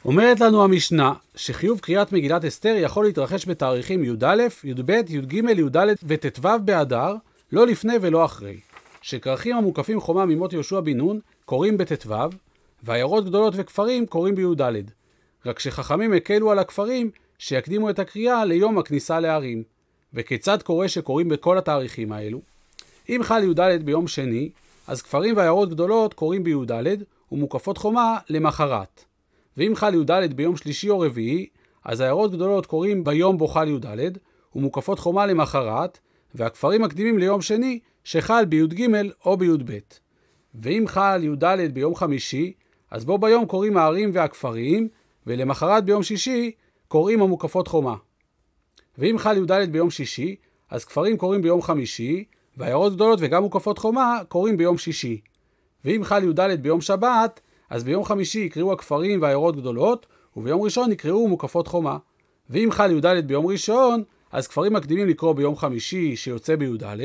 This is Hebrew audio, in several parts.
אומרת לנו המשנה שחיוב קריאת מגילת אסתר יכול להתרחש בתאריכים י"א, י"ב, י"ג, י"ד וט"ו באדר, לא לפני ולא אחרי. שכרכים המוקפים חומה ממות יהושע בן נון קוראים בט"ו, ועיירות גדולות וכפרים קוראים בי"ד. רק שחכמים הקלו על הכפרים שיקדימו את הקריאה ליום הכניסה לערים. וכיצד קורה שקוראים בכל התאריכים האלו? אם חל י"ד ביום שני, אז כפרים ועיירות גדולות קוראים בי"ד ומוקפות חומה למחרת. ואם חל י"ד ביום שלישי או רביעי, אז העיירות גדולות קוראים ביום בו חל י"ד ומוקפות חומה למחרת, והכפרים מקדימים ליום שני שחל בי"ג או בי"ב. ואם חל י"ד ביום חמישי, אז בו ביום קוראים הערים והכפרים, ולמחרת ביום שישי קוראים המוקפות חומה. ואם חל י"ד ביום שישי, אז כפרים קוראים ביום חמישי, והעיירות גדולות וגם מוקפות חומה קוראים ביום שישי. ואם חל י"ד ביום שבת, אז ביום חמישי יקראו הכפרים והעיירות גדולות, וביום ראשון יקראו מוקפות חומה. ואם חל י"ד ביום ראשון, אז כפרים מקדימים לקרוא ביום חמישי שיוצא בי"א,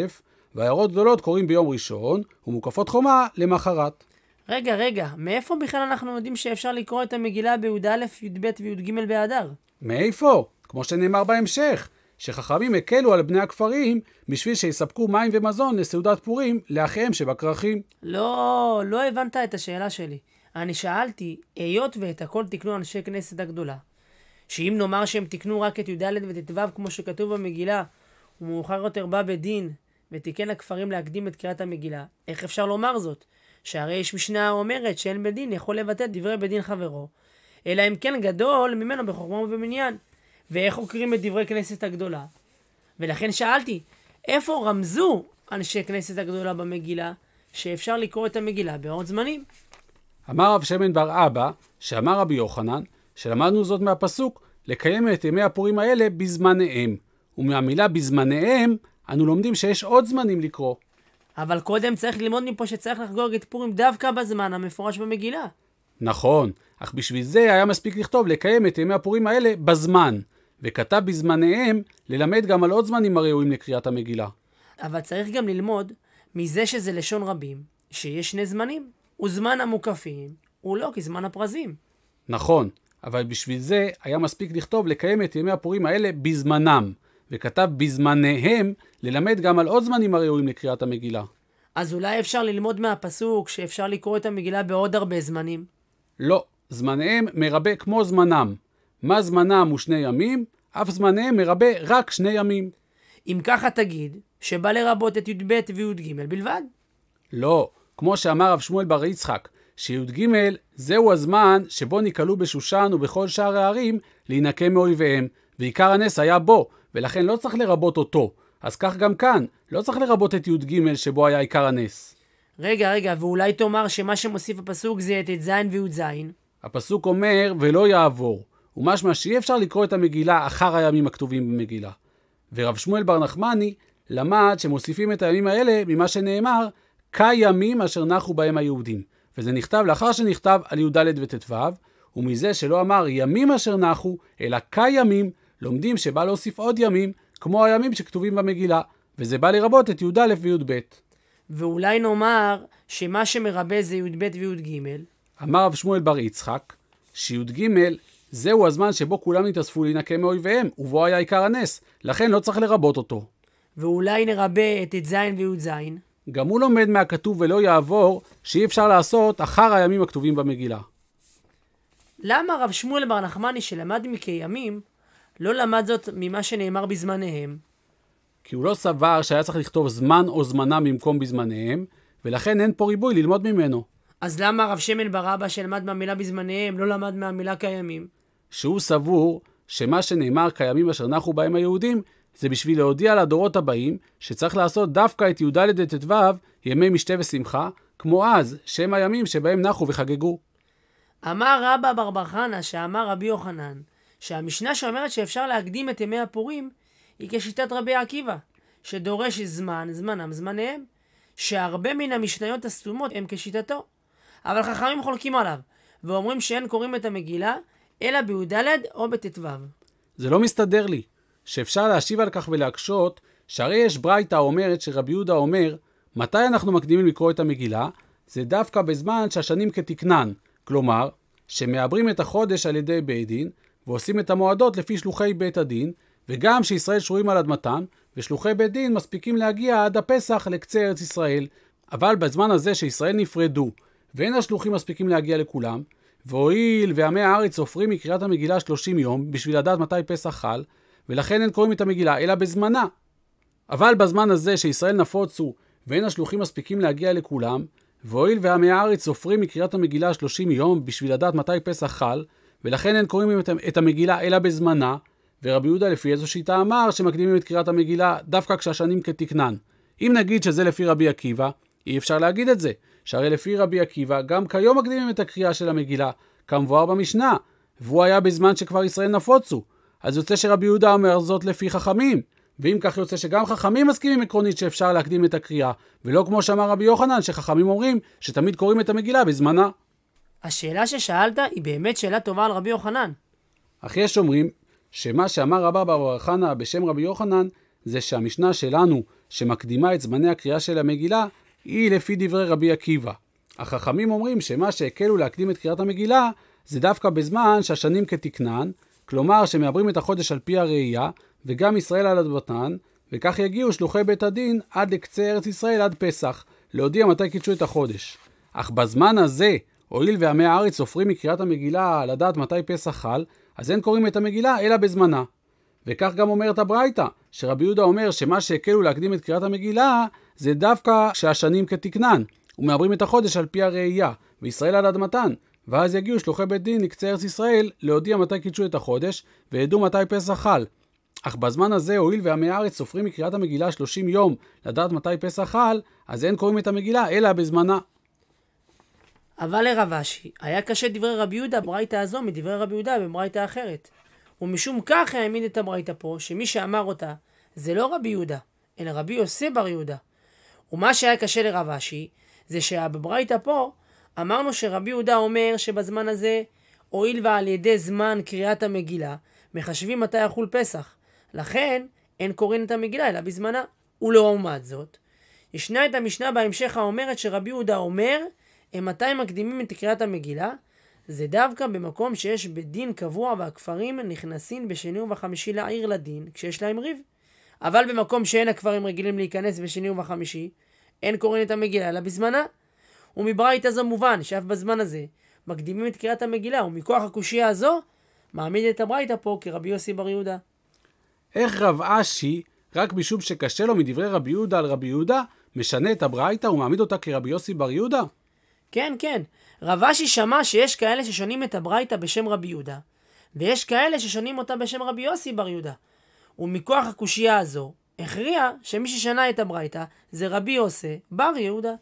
והעיירות גדולות קוראים ביום ראשון, ומוקפות חומה למחרת. רגע, מאיפה בכלל אנחנו יודעים שאפשר לקרוא את המגילה בי"א, י"ב וי"ג באדר? מאיפה? כמו שנאמר בהמשך, שחכמים הקלו על בני הכפרים בשביל שיספקו מים ומזון לסעודת פורים לאחיהם שבכרכים. לא הבנת את השאלה שלי. אני שאלתי, היות ואת הכל תקנו אנשי כנסת הגדולה, שאם נאמר שהם תקנו רק את י"ד וט"ו כמו שכתוב במגילה, ומאוחר יותר בא בדין ותיקן הכפרים להקדים את קריאת המגילה, איך אפשר לומר זאת? שהרי יש משנה אומרת שאין בדין יכול לבטא דברי בדין חברו, אלא אם כן גדול ממנו בחוכמה ובמניין. ואיך חוקרים את דברי כנסת הגדולה? ולכן שאלתי, איפה רמזו אנשי כנסת הגדולה במגילה שאפשר לקרוא את המגילה בעוד זמנים? אמר רב שמן בר אבא, שאמר רבי יוחנן, שלמדנו זאת מהפסוק, לקיים את ימי הפורים האלה בזמניהם. ומהמילה בזמניהם, אנו לומדים שיש עוד זמנים לקרוא. אבל קודם צריך ללמוד מפה שצריך לחגוג את פורים דווקא בזמן המפורש במגילה. נכון, אך בשביל זה היה מספיק לכתוב לקיים את ימי הפורים האלה בזמן, וכתב בזמניהם ללמד גם על עוד זמנים הראויים לקריאת המגילה. אבל צריך גם ללמוד מזה שזה לשון רבים, שיש שני זמנים, וזמן המוקפים הוא לא כזמן הפרזים. נכון, אבל בשביל זה היה מספיק לכתוב לקיים את ימי הפורים האלה בזמנם, וכתב בזמניהם ללמד גם על עוד זמנים הראויים לקריאת המגילה. אז אולי אפשר ללמוד מהפסוק שאפשר לקרוא את המגילה בעוד הרבה זמנים? לא, זמניהם מרבה כמו זמנם. מה זמנם הוא 2 ימים, אף זמניהם מרבה רק 2 ימים. אם ככה תגיד שבא לרבות את י"ב וי"ג בלבד? לא, כמו שאמר רב שמואל בר יצחק, שי"ג זהו הזמן שבו ניקלו בשושן ובכל שאר הערים להינקם מאויביהם, ועיקר הנס היה בו, ולכן לא צריך לרבות אותו. אז כך גם כאן, לא צריך לרבות את י"ג שבו היה עיקר הנס. רגע, ואולי תאמר שמה שמוסיף הפסוק זה את ז' וי"ז? הפסוק אומר ולא יעבור, ומשמע שאי אפשר לקרוא את המגילה אחר הימים הכתובים במגילה. ורב שמואל בר נחמני למד שמוסיפים את הימים האלה ממה שנאמר כימים אשר נחו בהם היהודים, וזה נכתב לאחר שנכתב על י"ד וט"ו, ומזה שלא אמר ימים אשר נחו אלא כימים, לומדים שבא להוסיף עוד ימים כמו הימים שכתובים במגילה, וזה בא לרבות את י"א וי"ב. ואולי נאמר שמה שמרבה זה י"ב וי"ג? אמר רב שמואל בר יצחק שי"ג זהו הזמן שבו כולם נתאספו להינקם מאויביהם, ובו היה עיקר הנס, לכן לא צריך לרבות אותו. ואולי נרבה את ז' וי"ז? גם הוא לומד מהכתוב ולא יעבור שאי אפשר לעשות אחר הימים הכתובים במגילה. למה רב שמואל בר נחמני שלמד מכימים לא למד זאת ממה שנאמר בזמניהם? כי הוא לא סבר שהיה צריך לכתוב זמן או זמנם במקום בזמניהם, ולכן אין פה ריבוי ללמוד ממנו. אז למה רב שמן בר אבא שלמד מהמילה בזמניהם לא למד מהמילה קיימים? שהוא סבור שמה שנאמר כימים אשר נחו בהם היהודים זה בשביל להודיע לדורות הבאים שצריך לעשות דווקא את י"ד וט"ו ימי משתה ושמחה, כמו אז שם הימים שבהם נחו וחגגו. אמר רבא בר בר חנא שאמר רבי יוחנן שהמשנה שאומרת שאפשר להקדים את ימי הפורים היא כשיטת רבי עקיבא, שדורש זמנם זמניהם, שהרבה מן המשניות הסתומות הם כשיטתו. אבל חכמים חולקים עליו, ואומרים שאין קוראים את המגילה, אלא בי"ד או בט"ו. זה לא מסתדר לי, שאפשר להשיב על כך ולהקשות, שהרי יש ברייתא אומרת שרבי יהודה אומר, מתי אנחנו מקדימים לקרוא את המגילה? זה דווקא בזמן שהשנים כתקנן, כלומר, שמעברים את החודש על ידי בית דין, ועושים את המועדות לפי שלוחי בית הדין, וגם שישראל שרויים על אדמתם, ושלוחי בית דין מספיקים להגיע עד הפסח לקצה ארץ ישראל. אבל בזמן הזה שישראל נפרדו, ואין השלוחים מספיקים להגיע לכולם, והואיל ועמי הארץ סופרים מקריאת המגילה 30 יום, בשביל לדעת מתי פסח חל, ולכן אין קוראים את המגילה, אלא בזמנה. אבל בזמן הזה שישראל נפוצו, ואין השלוחים מספיקים להגיע לכולם, והואיל ועמי הארץ סופרים מקריאת המגילה 30 יום, בשביל לדעת מתי פסח חל, ולכן אין קוראים את המגילה, אלא בזמנה, ורבי יהודה לפי איזו שיטה אמר שמקדימים את קריאת המגילה דווקא כשהשנים כתקנן. אם נגיד שזה לפי רבי עקיבא, אי אפשר להגיד את זה, שהרי לפי רבי עקיבא גם כיום מקדימים את הקריאה של המגילה, כמבואר במשנה, והוא היה בזמן שכבר ישראל נפוצו. אז יוצא שרבי יהודה אומר זאת לפי חכמים, ואם כך יוצא שגם חכמים מסכימים עקרונית שאפשר להקדים את הקריאה, ולא כמו שאמר רבי יוחנן שחכמים אומרים שתמיד קוראים את המגילה בזמנה. השאלה ששאלת היא באמת שאלה טובה על רבי יוחנן. אך יש אומרים שמה שאמר רבא בר חנא בשם רבי יוחנן זה שהמשנה שלנו שמקדימה את זמני הקריאה של המגילה היא לפי דברי רבי עקיבא. החכמים אומרים שמה שהקלו להקדים את קריאת המגילה זה דווקא בזמן שהשנים כתקנן, כלומר שמעברים את החודש על פי הראייה וגם ישראל על אדמתן, וכך יגיעו שלוחי בית הדין עד לקצה ארץ ישראל עד פסח, להודיע מתי קידשו את החודש. אך בזמן הזה, הואיל ועמי הארץ סופרים מקריאת המגילה לדעת מתי פסח חל, אז אין קוראים את המגילה אלא בזמנה. וכך גם אומרת הברייתא, שרבי יהודה אומר שמה שהקלו להקדים את קריאת המגילה זה דווקא שהשנים כתקנן, ומעברים את החודש על פי הראייה, וישראל על אדמתן, ואז יגיעו שלוחי בית דין לקצה ארץ ישראל להודיע מתי קידשו את החודש, וידעו מתי פסח חל. אך בזמן הזה, הואיל ועמי הארץ סופרים מקריאת המגילה 30 יום לדעת מתי פסח חל, אז אין קוראים את המגילה אלא בזמנה. אבל לרב אשי, היה קשה דברי רבי יהודה ברייתא הזו מדברי רבי יהודה בברייתא אחרת. ומשום כך העמיד את הברייתא פה, שמי שאמר אותה זה לא רבי יהודה, אלא רבי יוסי בר יהודה. ומה שהיה קשה לרב אשי, זה שבברייתא פה אמרנו שרבי יהודה אומר שבזמן הזה, הואיל ועל ידי זמן קריאת המגילה, מחשבים מתי יחול פסח. לכן אין קוראים את המגילה אלא בזמנה. ולעומת זאת, ישנה את המשנה בהמשך האומרת שרבי יהודה אומר, מתי מקדימים את קריאת המגילה? זה דווקא במקום שיש בדין קבוע והכפרים נכנסים בשני ובחמישי לעיר לדין כשיש להם ריב. אבל במקום שאין הכפרים רגילים להיכנס בשני ובחמישי, אין קוראים את המגילה אלא בזמנה. ומברייתא זו מובן שאף בזמן הזה מקדימים את קריאת המגילה, ומכוח הקושיה הזו מעמיד את הברייתא פה כרבי יוסי בר יהודה. איך רב אשי, רק משום שקשה לו מדברי רבי יהודה על רבי יהודה, משנה את הברייתא ומעמיד אותה כרבי יוסי בר יהודה? כן, כן. רב אשי שמע שיש כאלה ששונים את הברייתא בשם רבי יהודה, ויש כאלה ששונים אותה בשם רבי יוסי בר יהודה. ומכוח הקושיה הזו, הכריע שמי ששנה את הברייתא זה רבי יוסי בר יהודה.